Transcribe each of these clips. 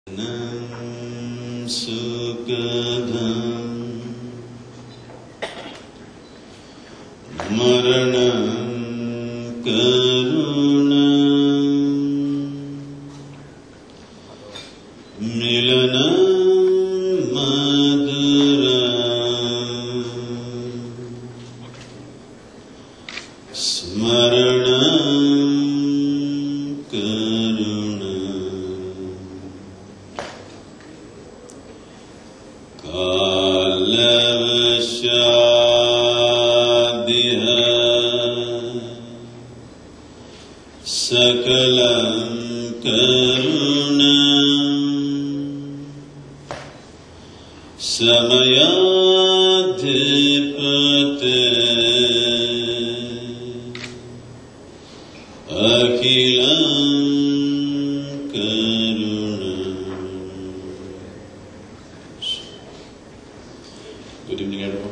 Nam Sukadam Maranam Karunam Milanam Madhuram Smaranam Karunam Kalavashadiha Sakalam Karunam Samayadhipate Akhilam Karunam. Good evening, everyone.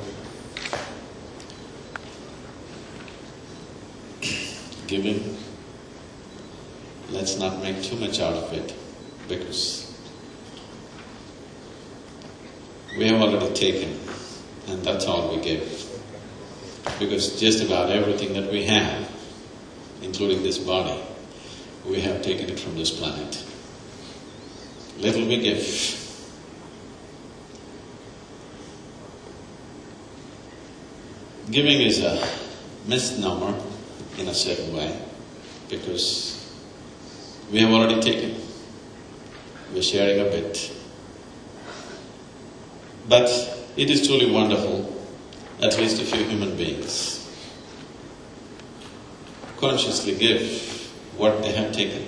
Giving, let's not make too much out of it, because we have already taken, and that's all we give. Because just about everything that we have, including this body, we have taken it from this planet. Little we give. Giving is a misnomer in a certain way, because we have already taken. We're sharing a bit. But it is truly wonderful, at least a few human beings consciously give what they have taken.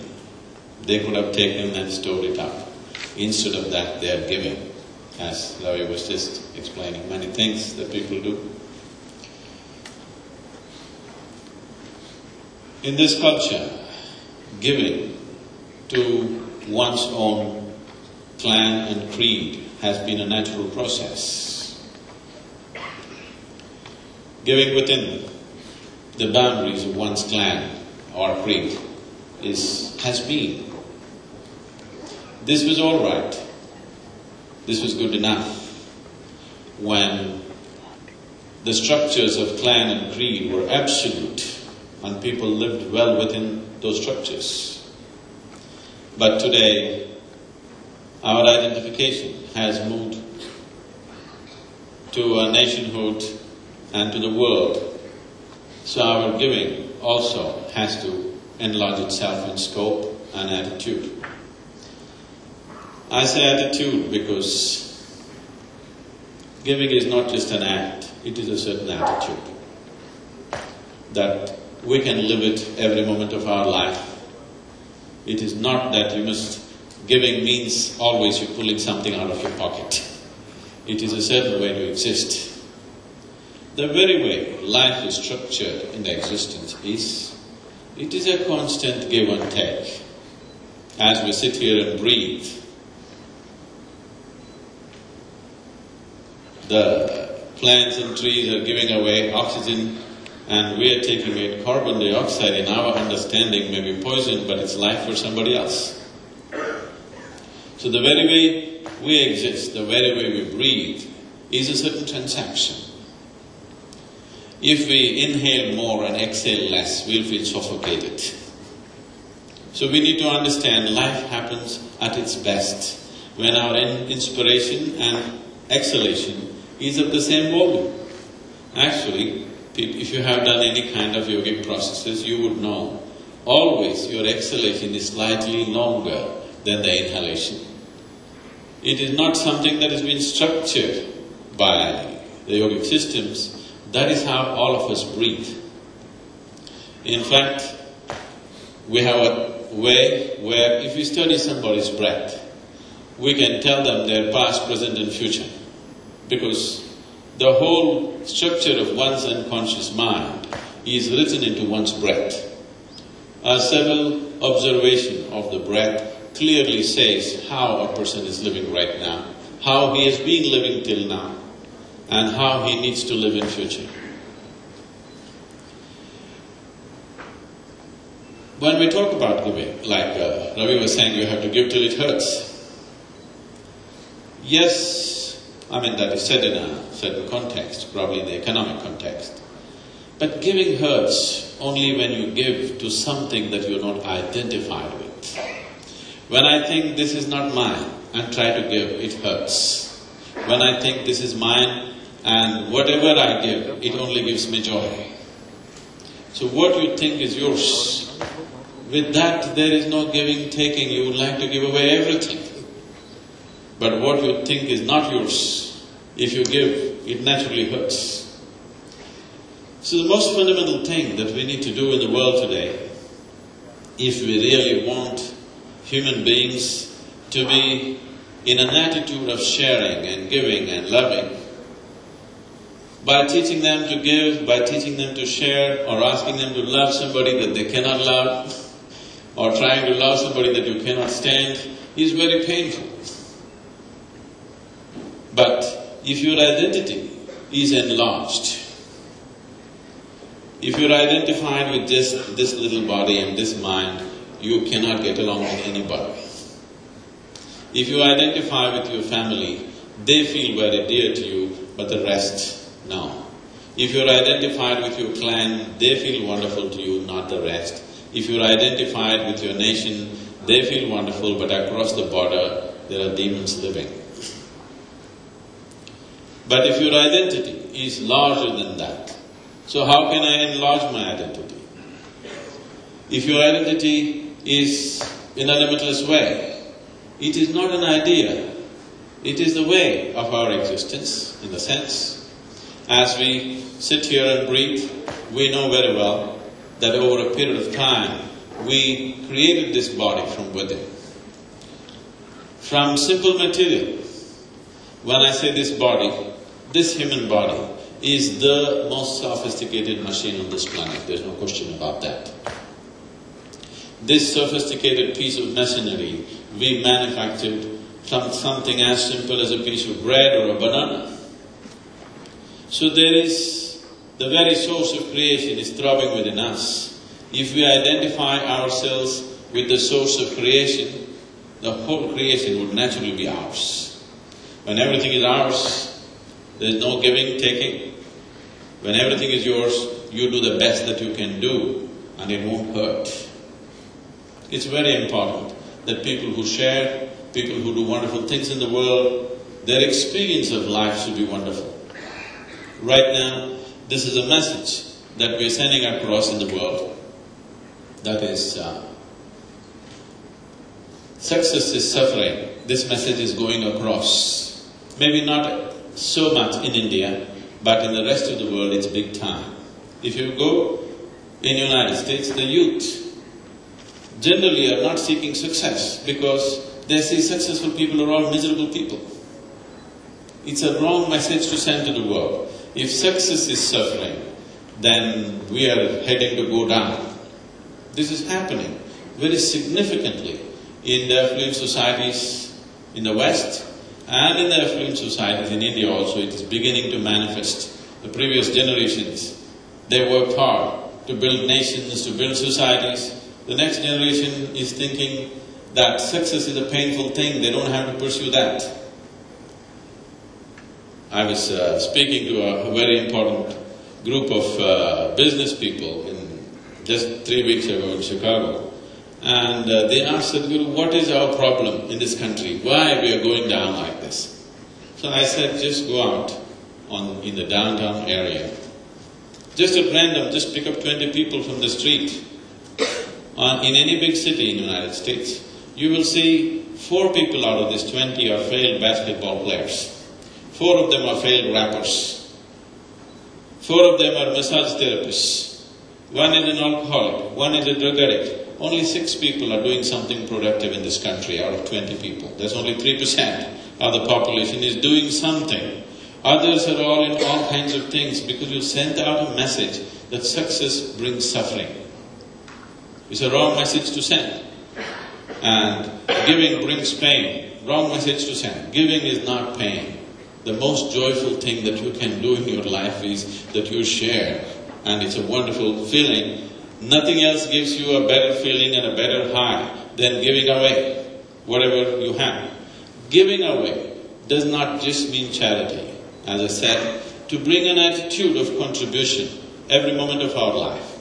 They could have taken and stored it up. Instead of that, they are giving, as Ravi was just explaining, many things that people do. In this culture, giving to one's own clan and creed has been a natural process. Giving within the boundaries of one's clan or creed has been. This was all right. This was good enough when the structures of clan and creed were absolute and people lived well within those structures. But today, our identification has moved to a nationhood and to the world. So our giving also has to enlarge itself in scope and attitude. I say attitude because giving is not just an act, it is a certain attitude that we can live it every moment of our life. It is not that you must… Giving means always you're pulling something out of your pocket. It is a certain way to exist. The very way life is structured in the existence is, it is a constant give and take. As we sit here and breathe, the plants and trees are giving away oxygen and we are taking in carbon dioxide. In our understanding may be poison, but it's life for somebody else. So the very way we exist, the very way we breathe, is a certain transaction. If we inhale more and exhale less, we'll feel suffocated. So we need to understand life happens at its best when our inspiration and exhalation is of the same volume. Actually, if you have done any kind of yogic processes, you would know always your exhalation is slightly longer than the inhalation. It is not something that has been structured by the yogic systems. That is how all of us breathe. In fact, we have a way where if we study somebody's breath, we can tell them their past, present and future. Because the whole structure of one's unconscious mind is written into one's breath. A subtle observation of the breath clearly says how a person is living right now, how he has been living till now, and how he needs to live in future. When we talk about giving, like Ravi was saying, you have to give till it hurts. Yes, I mean that is said in a certain context, probably in the economic context. But giving hurts only when you give to something that you're not identified with. When I think this is not mine and try to give, it hurts. When I think this is mine and whatever I give, it only gives me joy. So what you think is yours, with that there is no giving, taking, you would like to give away everything. But what you think is not yours, if you give, it naturally hurts. So the most fundamental thing that we need to do in the world today, if we really want human beings to be in an attitude of sharing and giving and loving, by teaching them to give, by teaching them to share, or asking them to love somebody that they cannot love, or trying to love somebody that you cannot stand, is very painful. But if your identity is enlarged, if you're identified with just this little body and this mind, you cannot get along with anybody. If you identify with your family, they feel very dear to you, but the rest, no. If you're identified with your clan, they feel wonderful to you, not the rest. If you're identified with your nation, they feel wonderful, but across the border, there are demons living. But if your identity is larger than that, so how can I enlarge my identity? If your identity is in a limitless way, it is not an idea, it is the way of our existence, in a sense. As we sit here and breathe, we know very well that over a period of time, we created this body from within. From simple material. When I say this body, this human body is the most sophisticated machine on this planet, there's no question about that. This sophisticated piece of machinery we manufactured from something as simple as a piece of bread or a banana. So there is, the very source of creation is throbbing within us. If we identify ourselves with the source of creation, the whole creation would naturally be ours. When everything is ours, there is no giving, taking. When everything is yours, you do the best that you can do and it won't hurt. It's very important that people who share, people who do wonderful things in the world, their experience of life should be wonderful. Right now, this is a message that we are sending across in the world. That is, success is suffering. This message is going across. Maybe not so much in India, but in the rest of the world it's big time. If you go in the United States, the youth generally are not seeking success because they see successful people are all miserable people. It's a wrong message to send to the world. If success is suffering, then we are heading to go down. This is happening very significantly in the affluent societies in the West and in the affluent societies in India also. It is beginning to manifest. The previous generations, they worked hard to build nations, to build societies. The next generation is thinking that success is a painful thing, they don't have to pursue that. I was speaking to a very important group of business people just 3 weeks ago in Chicago, and they asked Sadhguru, what is our problem in this country? Why we are going down like this? So I said, just go out in the downtown area. Just at random, just pick up 20 people from the street. In any big city in the United States, you will see 4 people out of these 20 are failed basketball players. 4 of them are failed rappers. 4 of them are massage therapists. 1 is an alcoholic, 1 is a drug addict. Only 6 people are doing something productive in this country out of 20 people. There's only 3% of the population is doing something. Others are all in all kinds of things because you sent out a message that success brings suffering. It's a wrong message to send. And giving brings pain. Wrong message to send. Giving is not pain. The most joyful thing that you can do in your life is that you share. And it's a wonderful feeling. Nothing else gives you a better feeling and a better high than giving away whatever you have. Giving away does not just mean charity. As I said, to bring an attitude of contribution every moment of our life.